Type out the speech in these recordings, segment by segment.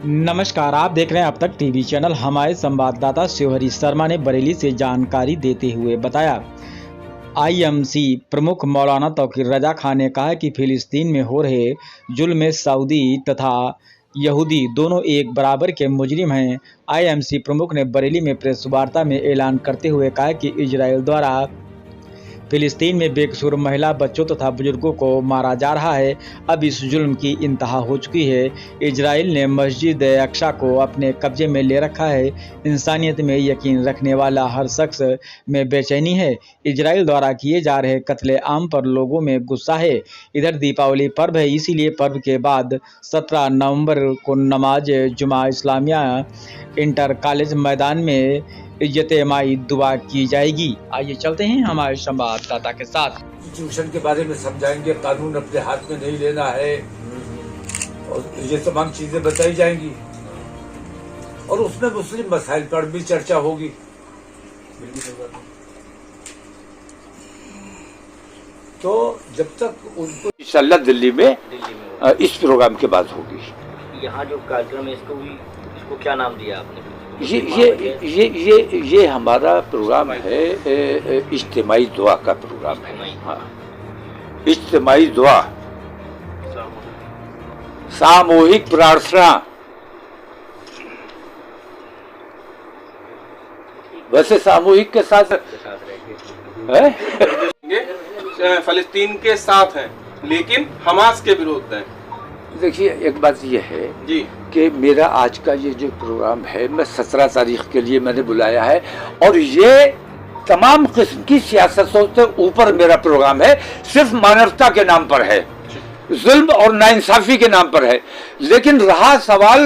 नमस्कार, आप देख रहे हैं अब तक टीवी चैनल। हमारे संवाददाता शिवहरी शर्मा ने बरेली से जानकारी देते हुए बताया, आईएमसी प्रमुख मौलाना तौकीर रजा खान ने कहा कि फिलिस्तीन में हो रहे जुल्म में सऊदी तथा यहूदी दोनों एक बराबर के मुजरिम हैं। आईएमसी प्रमुख ने बरेली में प्रेस वार्ता में ऐलान करते हुए कहा कि इजराइल द्वारा फिलिस्तीन में बेकसूर महिला, बच्चों तथा बुजुर्गों को मारा जा रहा है। अब इस जुल्म की इंतहा हो चुकी है। इजराइल ने मस्जिद अक्सा को अपने कब्जे में ले रखा है। इंसानियत में यकीन रखने वाला हर शख्स में बेचैनी है। इजराइल द्वारा किए जा रहे कत्ले आम पर लोगों में गुस्सा है। इधर दीपावली पर्व है, इसीलिए पर्व के बाद 17 नवंबर को नमाज जुमा इस्लामिया इंटर कॉलेज मैदान में इज्जत-ए-माई दुआ की जाएगी। आइए चलते हैं हमारे संवाददाता के साथ। ट्यूशन के बारे में समझाएंगे, कानून अपने हाथ में नहीं लेना है और ये तमाम चीजें बताई जाएंगी और उसमें मुस्लिम मसाइल पर भी चर्चा होगी। तो जब तक उनको इंशाल्लाह दिल्ली में इस प्रोग्राम के बाद होगी। यहाँ जो कार्यक्रम है इसको क्या नाम दिया आपने? ये हमारा प्रोग्राम है, इज्तिमाई दुआ का प्रोग्राम है। हाँ, इज्तिमाई दुआ, सामूहिक प्रार्थना। वैसे सामूहिक के साथ है, फलस्तीन के साथ हैं लेकिन हमास के विरोध हैं। देखिए, एक बात यह है जी कि मेरा आज का ये जो प्रोग्राम है, मैं 17 तारीख के लिए मैंने बुलाया है और ये तमाम किस्म की सियासतों से ऊपर मेरा प्रोग्राम है। सिर्फ मानवता के नाम पर है, जुल्म और नाइंसाफी के नाम पर है। लेकिन रहा सवाल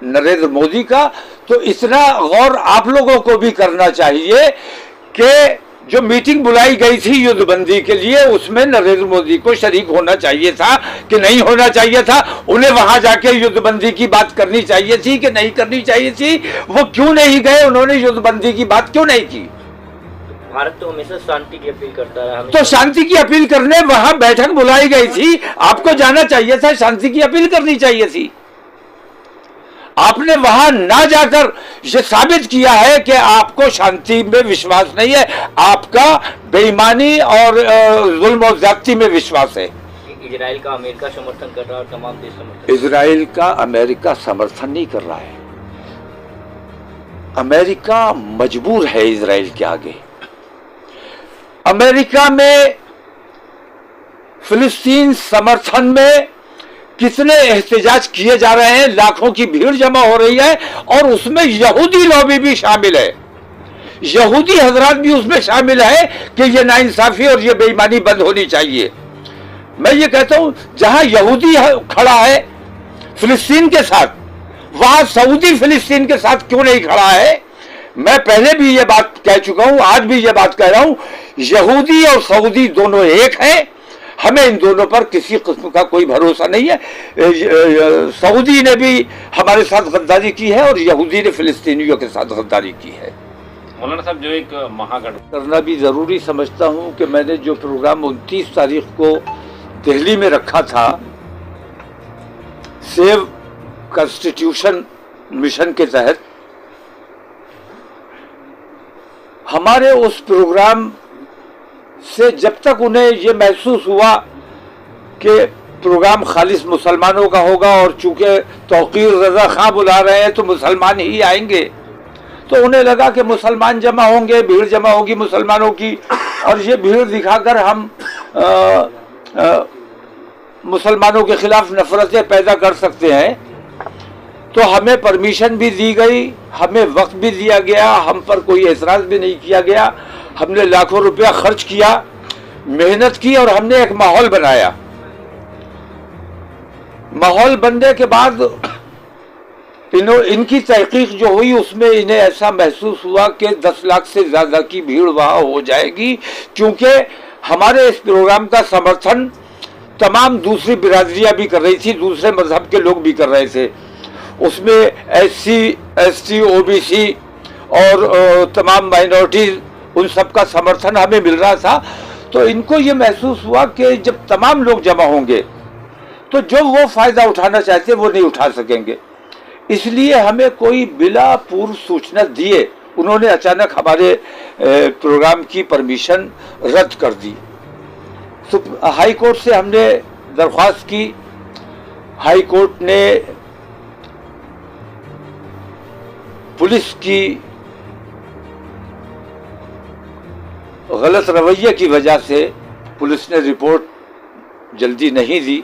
नरेंद्र मोदी का, तो इतना गौर आप लोगों को भी करना चाहिए कि जो मीटिंग बुलाई गई थी युद्धबंदी के लिए, उसमें नरेंद्र मोदी को शरीक होना चाहिए था कि नहीं होना चाहिए था? उन्हें वहां जाके युद्धबंदी की बात करनी चाहिए थी कि नहीं करनी चाहिए थी? वो क्यों नहीं गए? उन्होंने युद्धबंदी की बात क्यों नहीं की? भारत तो हमेशा शांति की अपील करता है। तो शांति की अपील करने वहां बैठक बुलाई गई थी, आपको जाना चाहिए था, शांति की अपील करनी चाहिए थी। आपने वहां ना जाकर ये साबित किया है कि आपको शांति में विश्वास नहीं है, आपका बेईमानी और जुल्म और ज्यादती में विश्वास है। इजराइल का अमेरिका समर्थन कर रहा है और तमाम देश समर्थन। इजराइल का अमेरिका समर्थन नहीं कर रहा है। अमेरिका मजबूर है इजराइल के आगे। अमेरिका में फिलिस्तीन समर्थन में कितने एहतजाज किए जा रहे हैं, लाखों की भीड़ जमा हो रही है और उसमें यहूदी लॉबी भी शामिल है। यहूदी हजरात भी उसमें शामिल है कि ये नाइंसाफी और ये बेईमानी बंद होनी चाहिए। मैं ये कहता हूं, जहां यहूदी खड़ा है फिलिस्तीन के साथ, वहां सऊदी फिलिस्तीन के साथ क्यों नहीं खड़ा है? मैं पहले भी ये बात कह चुका हूं, आज भी ये बात कह रहा हूं, यहूदी और सऊदी दोनों एक हैं। हमें इन दोनों पर किसी किस्म का कोई भरोसा नहीं है। सऊदी ने भी हमारे साथ गद्दारी की है और यहूदी ने फिलिस्तीनियों के साथ गद्दारी की है। मौलाना साहब, जो एक महागठबंधन करना भी जरूरी समझता हूं कि मैंने जो प्रोग्राम 29 तारीख को दिल्ली में रखा था, सेव कॉन्स्टिट्यूशन मिशन के तहत, हमारे उस प्रोग्राम से जब तक उन्हें ये महसूस हुआ कि प्रोग्राम खालिस मुसलमानों का होगा और चूंकि तौकीर रजा खां बुला रहे हैं तो मुसलमान ही आएंगे, तो उन्हें लगा कि मुसलमान जमा होंगे, भीड़ जमा होगी मुसलमानों की और ये भीड़ दिखाकर हम मुसलमानों के खिलाफ नफरतें पैदा कर सकते हैं। तो हमें परमिशन भी दी गई, हमें वक्त भी दिया गया, हम पर कोई एतराज़ भी नहीं किया गया। हमने लाखों रुपया खर्च किया, मेहनत की और हमने एक माहौल बनाया। माहौल बनने के बाद इनकी तहकीक जो हुई, उसमें इन्हें ऐसा महसूस हुआ कि 10 लाख से ज़्यादा की भीड़ वहाँ हो जाएगी, क्योंकि हमारे इस प्रोग्राम का समर्थन तमाम दूसरी बिरादरियाँ भी कर रही थी, दूसरे मजहब के लोग भी कर रहे थे। उसमें SC, ST, OBC और तमाम माइनॉरिटीज, उन सब का समर्थन हमें मिल रहा था। तो इनको ये महसूस हुआ कि जब तमाम लोग जमा होंगे तो जो वो फायदा उठाना चाहते वो नहीं उठा सकेंगे, इसलिए हमें कोई बिला पूर्व सूचना दिए उन्होंने अचानक हमारे प्रोग्राम की परमिशन रद्द कर दी। हाई कोर्ट से हमने दरख्वास्त की, हाई कोर्ट ने पुलिस की गलत रवैये की वजह से पुलिस ने रिपोर्ट जल्दी नहीं दी,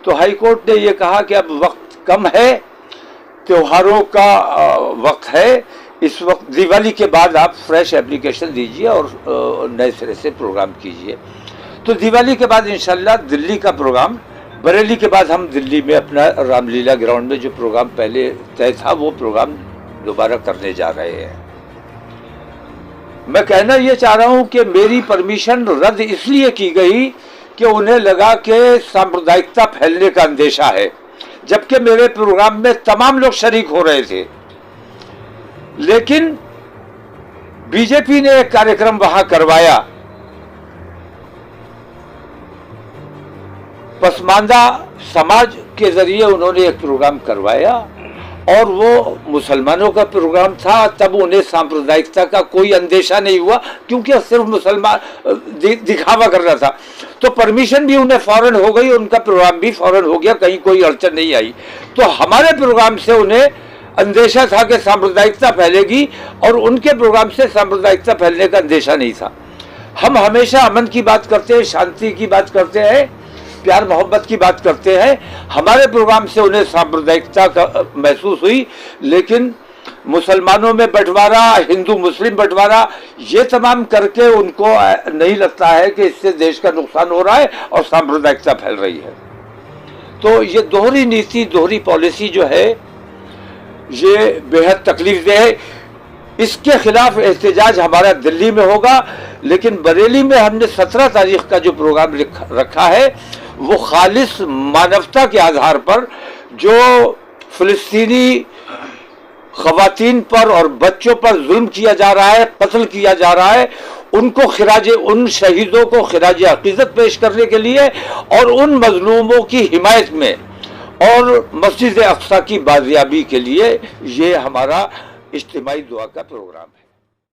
तो हाई कोर्ट ने ये कहा कि अब वक्त कम है, त्योहारों का वक्त है, इस वक्त दिवाली के बाद आप फ्रेश एप्लीकेशन दीजिए और नए सिरे से प्रोग्राम कीजिए। तो दिवाली के बाद इंशाल्लाह दिल्ली का प्रोग्राम, बरेली के बाद हम दिल्ली में अपना रामलीला ग्राउंड में जो प्रोग्राम पहले तय था वो प्रोग्राम दोबारा करने जा रहे हैं। मैं कहना ये चाह रहा हूं कि मेरी परमिशन रद्द इसलिए की गई कि उन्हें लगा कि सांप्रदायिकता फैलने का अंदेशा है, जबकि मेरे प्रोग्राम में तमाम लोग शरीक हो रहे थे। लेकिन बीजेपी ने एक कार्यक्रम वहां करवाया, पसमानदा समाज के जरिए उन्होंने एक प्रोग्राम करवाया और वो मुसलमानों का प्रोग्राम था। तब उन्हें सांप्रदायिकता का कोई अंदेशा नहीं हुआ, क्योंकि सिर्फ मुसलमान दिखावा करना था। तो परमिशन भी उन्हें फौरन हो गई, उनका प्रोग्राम भी फौरन हो गया, कहीं कोई अड़चन नहीं आई। तो हमारे प्रोग्राम से उन्हें अंदेशा था कि सांप्रदायिकता फैलेगी और उनके प्रोग्राम से सांप्रदायिकता फैलने का अंदेशा नहीं था। हम हमेशा अमन की बात करते हैं, शांति की बात करते हैं, प्यार मोहब्बत की बात करते हैं। हमारे प्रोग्राम से उन्हें सांप्रदायिकता का महसूस हुई, लेकिन मुसलमानों में बंटवारा, हिंदू मुस्लिम बंटवारा, ये तमाम करके उनको नहीं लगता है कि इससे देश का नुकसान हो रहा है और सांप्रदायिकता फैल रही है। तो ये दोहरी नीति, दोहरी पॉलिसी जो है ये बेहद तकलीफदेह है। इसके खिलाफ एहतजाज हमारा दिल्ली में होगा, लेकिन बरेली में हमने 17 तारीख का जो प्रोग्राम रखा है वो खालिस मानवता के आधार पर जो फिलिस्तीनी खवातीन पर और बच्चों पर जुल्म किया जा रहा है, कत्ल किया जा रहा है, उनको खिराजे, उन शहीदों को खिराजे अकीदत पेश करने के लिए और उन मजलूमों की हिमायत में और मस्जिद अक्सा की बाजियाबी के लिए ये हमारा इज्तिमाई दुआ का प्रोग्राम है।